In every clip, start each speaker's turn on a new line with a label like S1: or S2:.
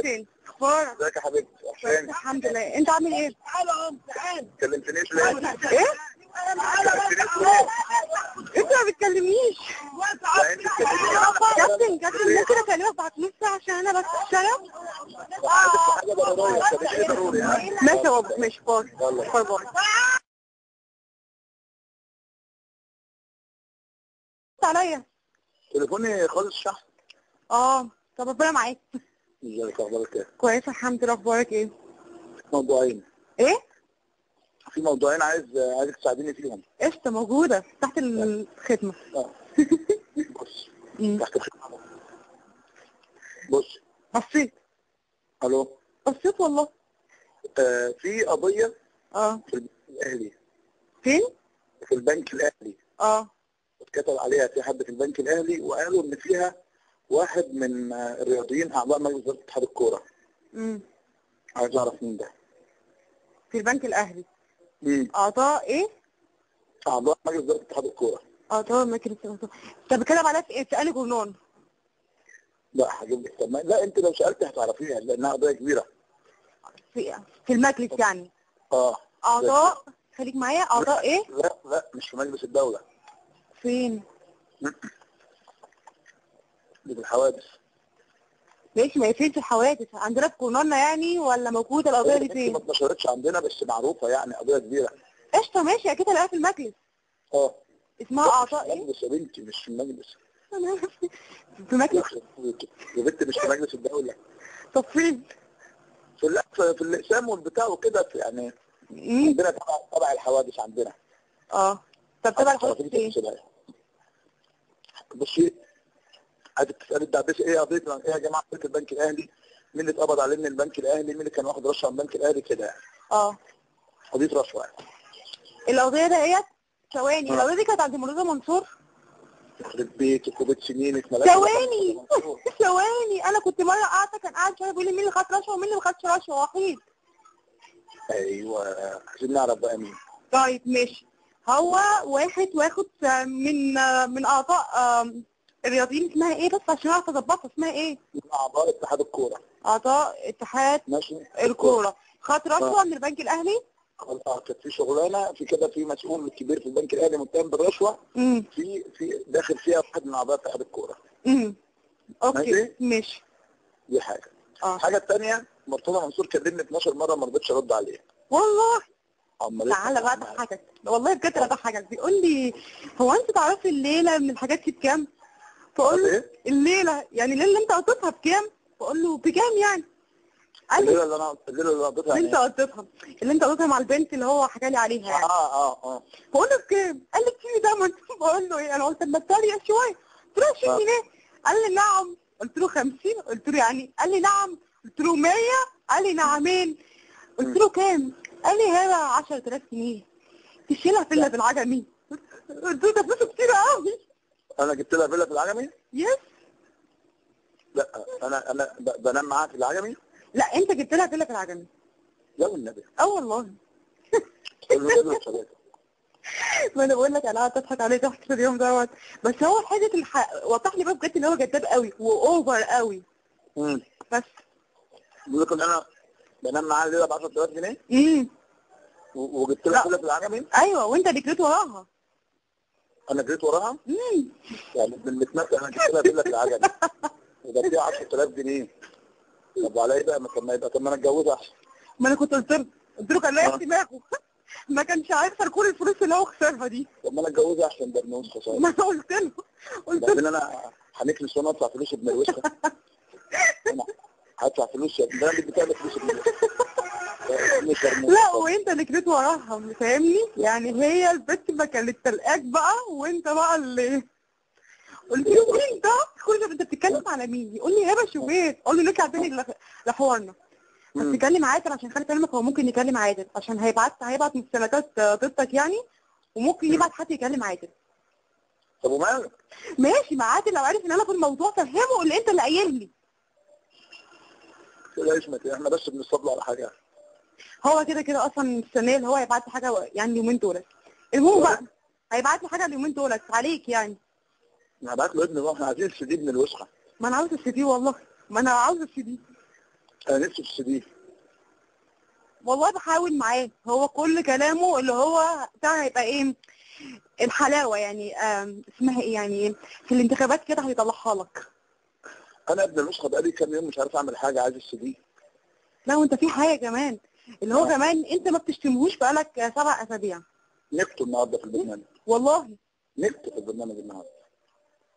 S1: فين؟ اخبارك؟
S2: ازيك يا حبيبتي؟ وحشاني.
S1: الحمد لله، انت عامل ايه؟
S2: ما كلمتنيش ليه؟
S1: ايه؟ انت ما بتكلمنيش.
S2: لا انت بتكلميني
S1: كابتن ممكن اكلمك بعد نص ساعة عشان انا بس اشتغل؟
S2: عايزك في حاجه ضروريه، خليك ايه ضروري يعني.
S1: ماشي يا بابا، ماشي، باي. باي باي. عليا
S2: تليفوني خالص شحن.
S1: طب ربنا معاك.
S2: ازيك؟ اخبارك ايه؟
S1: كويسة الحمد لله، اخبارك ايه؟
S2: موضوعين.
S1: ايه؟
S2: في موضوعين عايزك تساعديني فيهم.
S1: قشطة، موجودة تحت الخدمة.
S2: بص تحت الخدمة. بص.
S1: بصيت.
S2: الو.
S1: بصيت والله.
S2: في قضية في البنك الاهلي.
S1: فين؟
S2: في البنك الاهلي. اتكتب عليها في حد في البنك الاهلي، وقالوا ان فيها واحد من الرياضيين اعضاء مجلس اداره اتحاد الكوره. عايز اعرف مين ده.
S1: في البنك الاهلي. اعضاء ايه؟
S2: اعضاء مجلس اداره اتحاد الكوره.
S1: اعضاء مجلس اداره. طب بتكلم عليها في ايه؟ في انهي جورنال؟
S2: لا هجيب لك. لا انت لو سالت هتعرفيها لانها قضيه كبيره.
S1: في المجلس يعني. اعضاء، خليك معايا، اعضاء ايه؟
S2: لا مش في مجلس الدوله.
S1: فين؟
S2: دي في الحوادث.
S1: ماشي، ما هي فين في الحوادث؟ عندنا في جورنالنا يعني ولا موجوده القضيه دي فين؟
S2: ما اتنشرتش عندنا بس معروفه يعني، قضيه كبيره.
S1: قشطه ماشي، اكيد هلاقيها في المجلس. اسمها اعضاء ايه؟
S2: المجلس يا بنتي، مش في المجلس.
S1: في مجلس
S2: يا بنتي مش في مجلس الدوله.
S1: طب فين؟
S2: في الاقسام والبتاع وكده يعني. عندنا تبع الحوادث عندنا.
S1: طب تبع الحوادث فين؟
S2: بصي، عايزك تسالي الدعبسي ايه قضيه ايه يا جماعه قضيه البنك الاهلي، مين اللي اتقبض عليه من البنك الاهلي، مين اللي كان واخد رشوه من البنك الاهلي كده يعني. قضيه رشوه يعني.
S1: القضيه ديت ثواني، القضيه دي كانت عند مرتضى منصور.
S2: يخرب بيتك وبيت سنينك.
S1: ثواني انا كنت مره قاعده، كان قاعد شويه بيقول لي مين اللي خد رشوه ومين اللي ما خدش رشوه، وحيد.
S2: ايوه عايزين نعرف بقى مين.
S1: طيب ماشي. هو واخد من اعضاء الرياضيين. اسمها ايه بس عشان اعرف اظبطها؟ اسمها ايه؟
S2: اعضاء اتحاد الكوره.
S1: اعضاء اتحاد
S2: ماشي
S1: الكوره. خد رشوه من البنك الاهلي.
S2: كانت في شغلانه في كده، في مسؤول كبير في البنك الاهلي متهم بالرشوه. في داخل فيها واحد من اعضاء اتحاد الكوره.
S1: اوكي ماشي.
S2: دي حاجه. الحاجه الثانيه، مرتضى منصور كلمني 12 مره ما رضيتش ارد عليه.
S1: والله. تعالى بقى اضحكك، والله بجد اضحكك. بيقول لي هو انت تعرفي الليله من الحاجات دي بكام؟ فقول له الليله يعني الليله اللي انت قضيتها بكام؟ بقول له بكام يعني؟ قال لي
S2: الليله اللي قضيتها
S1: اللي انت قضيتها مع البنت اللي هو حكى لي عليها يعني. بقول له بكام؟ قال لي كتير ده. بقول له ايه؟ انا قلت اما اتريق شويه. قلت له 20 جنيه. قال لي نعم. قلت له 50. قلت له يعني؟ قال لي نعم. قلت له 100. قال لي نعمين. قلت له كام؟ قال لي هذا 10000 جنيه تشيلها فيلا في العجمي. قلت له ده فلوس كتير قوي.
S2: انا جبت لها فيلا في العجمي؟
S1: يس.
S2: لا انا بنام معاها في العجمي.
S1: لا انت جبت لها فيلا في العجمي.
S2: لا والنبي.
S1: والله. ما انا بقول لك انا قعدت اضحك عليه ضحك في اليوم دوت. بس هو حاجه وضح لي بقى بجد ان هو جداد قوي واوفر قوي. بس
S2: بيقول لك ان انا بنام معاها الليله ب 10000 جنيه. وجبت لها فيلا في العجمي.
S1: ايوه، وانت اللي جريت وراها.
S2: انا جريت وراها؟ يعني بالمتنفس انا جبت لها فيلا في العجمي وجبت لها 10000 جنيه. طب وعلى ايه بقى؟ طب ما انا اتجوزها احسن.
S1: ما انا كنت قلت له كان لاقي دماغه. ما كانش هيخسر كل الفلوس اللي هو خسرها دي.
S2: طب ما انا اتجوزها احسن ده بنوس خساره.
S1: ما انا قلت له
S2: بعدين انا هنكنس وانا ادفع فلوس ابن الوسخه. انا هدفع فلوس يا ابني، ده انا اللي بتاع فلوس ابن الوسخه.
S1: لا وانت اللي جريت وراها فاهمني؟ يعني هي البت ما كانت تلقاك بقى وانت بقى اللي قلت له مين ده؟ كل ده انت بتتكلم على مين؟ يقول لي هبه شوبير. اقول له نرجع تاني لحوارنا. بس تكلم عادل عشان خلي كلامك. هو ممكن يكلم عادل عشان هيبعت مستندات ضدك يعني، وممكن يبعت حد يكلم عادل.
S2: طب ومالك؟
S1: ماشي مع عادل لو عارف ان انا في الموضوع فهمه اللي انت اللي قايل لي.
S2: لا اسمك احنا بس بنصطبل على حاجه.
S1: هو كده اصلا مستنيه اللي هو يبعت لي حاجه يعني اليومين دولت. المهم بقى هيبعت لي حاجه اليومين دولت عليك يعني.
S2: انا هبعت له ابني بقى، احنا عايزين السي دي ابن الوسخه.
S1: ما انا عاوز السي دي والله. ما انا عاوز السي دي.
S2: انا نفسي في السي دي.
S1: والله بحاول معاه، هو كل كلامه اللي هو بتاع هيبقى ايه الحلاوه يعني، اسمها ايه يعني، في الانتخابات كده هيطلعها لك.
S2: انا ابن النسخه بقالي كام يوم مش عارف اعمل حاجه، عايز السي دي.
S1: لا وانت في حاجه كمان اللي هو كمان انت ما بتشتمهوش بقالك 7 أسابيع.
S2: نكته النهارده في البرنامج.
S1: والله
S2: نكته في البرنامج النهارده.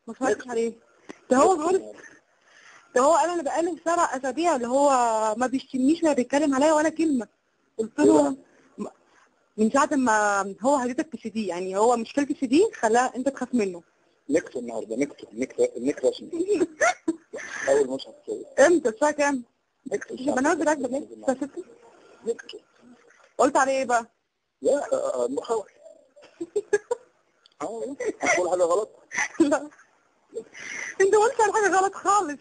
S1: ما اتفرجتش عليه. ده هو بيقول، ده هو قال انا بقالي 7 أسابيع اللي هو ما بيشتمنيش ولا بيتكلم عليا ولا كلمه. قلت له من ساعه ما هو هديتك في سي دي، يعني هو مشكله السي دي خلاها انت تخاف منه.
S2: نكته النهارده، نكته رسمي. اول مصحف
S1: امتى الساعه كام؟
S2: نكته
S1: البرنامج بتاعك بالليل الساعه 6.
S2: نكته.
S1: قلت عليه ايه بقى؟
S2: لا محاور. اقول حاجه غلط؟
S1: لا انت قلت على حاجه غلط خالص.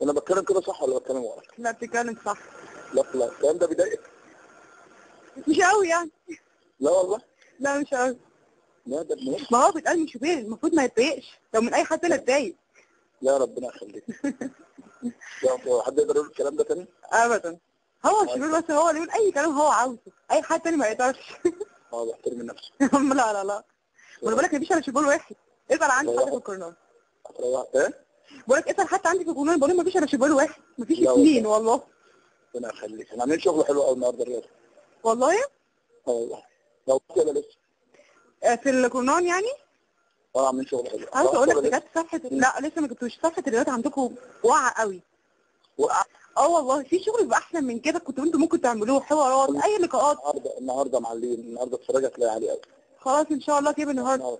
S2: انا بتكلم كده صح ولا بتكلم غلط؟
S1: لا بتتكلم صح.
S2: لا الكلام ده بيضايقك؟
S1: مش قوي يعني.
S2: لا والله.
S1: لا مش قوي.
S2: لا ده ابن
S1: ما هو بيتقال من شوبير، المفروض ما يتضايقش، لو من اي حد تاني اتضايق.
S2: لا ربنا يخليك. حد يقدر يقول الكلام ده تاني؟
S1: ابدا. هو شوبير بس هو اللي يقول اي كلام هو عاوزه، اي حد تاني ما يقدرش.
S2: بحترم نفسي.
S1: لا لا لا، ما انا بقول لك مفيش الا شوبير واحد. اسال عندي حد في القرنان.
S2: ايه؟
S1: بقول لك اسال حتى عندي في القرنان، بقول لك مفيش الا شوبير واحد، مفيش اثنين والله.
S2: ربنا يخليك. احنا عاملين شغل حلو قوي النهارده الرياضه.
S1: والله؟
S2: والله. لو كده لسه.
S1: في القرنان يعني؟
S2: عاملين شغل حلو.
S1: عايز اقول لك بجد صفحه، لا لسه ما جبتوش صفحه الرياضه عندكم واقعه قوي. والله في شغل بيبقى احسن من كده، كنتوا انتوا ممكن تعملوه حوارات اي لقاءات.
S2: النهارده معلين، النهارده اتفرج هتلاقي عليه قوي.
S1: خلاص ان شاء الله كده النهارده.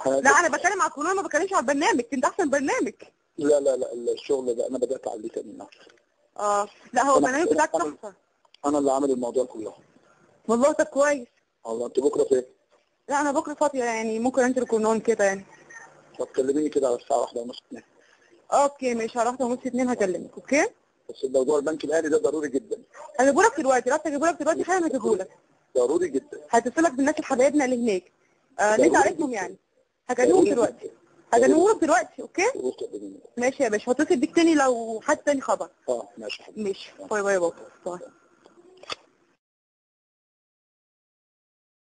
S1: لا انا بتكلم على القناه، ما بتكلمش على البرنامج، انت احسن برنامج.
S2: لا الشغل ده انا بدات اعليه تاني النهارده.
S1: لا هو البرنامج بتاعك تحفه.
S2: انا اللي عامل الموضوع كله.
S1: والله طب كويس.
S2: والله انت بكره فين؟
S1: لا انا بكره فاضيه يعني، ممكن انزل القناه كده يعني.
S2: طب كلميني كده على الساعه 1:30 2.
S1: اوكي ماشي، على 1:30 2 هكلمك. اوكي
S2: بس موضوع البنك الاهلي ده ضروري جدا.
S1: هجيبهولك دلوقتي، رحت اجيبهولك دلوقتي حالا، هجيبهولك
S2: ضروري جدا.
S1: هتصلك بالناس الحبايبنا اللي هناك اللي انت عارفهم يعني، هكلمهم دلوقتي. هكلمهولك دلوقتي. اوكي ماشي يا باشا، هتصل بيك تاني لو حد تاني خبر.
S2: ماشي.
S1: ماشي. باي باي يا بابا. باي.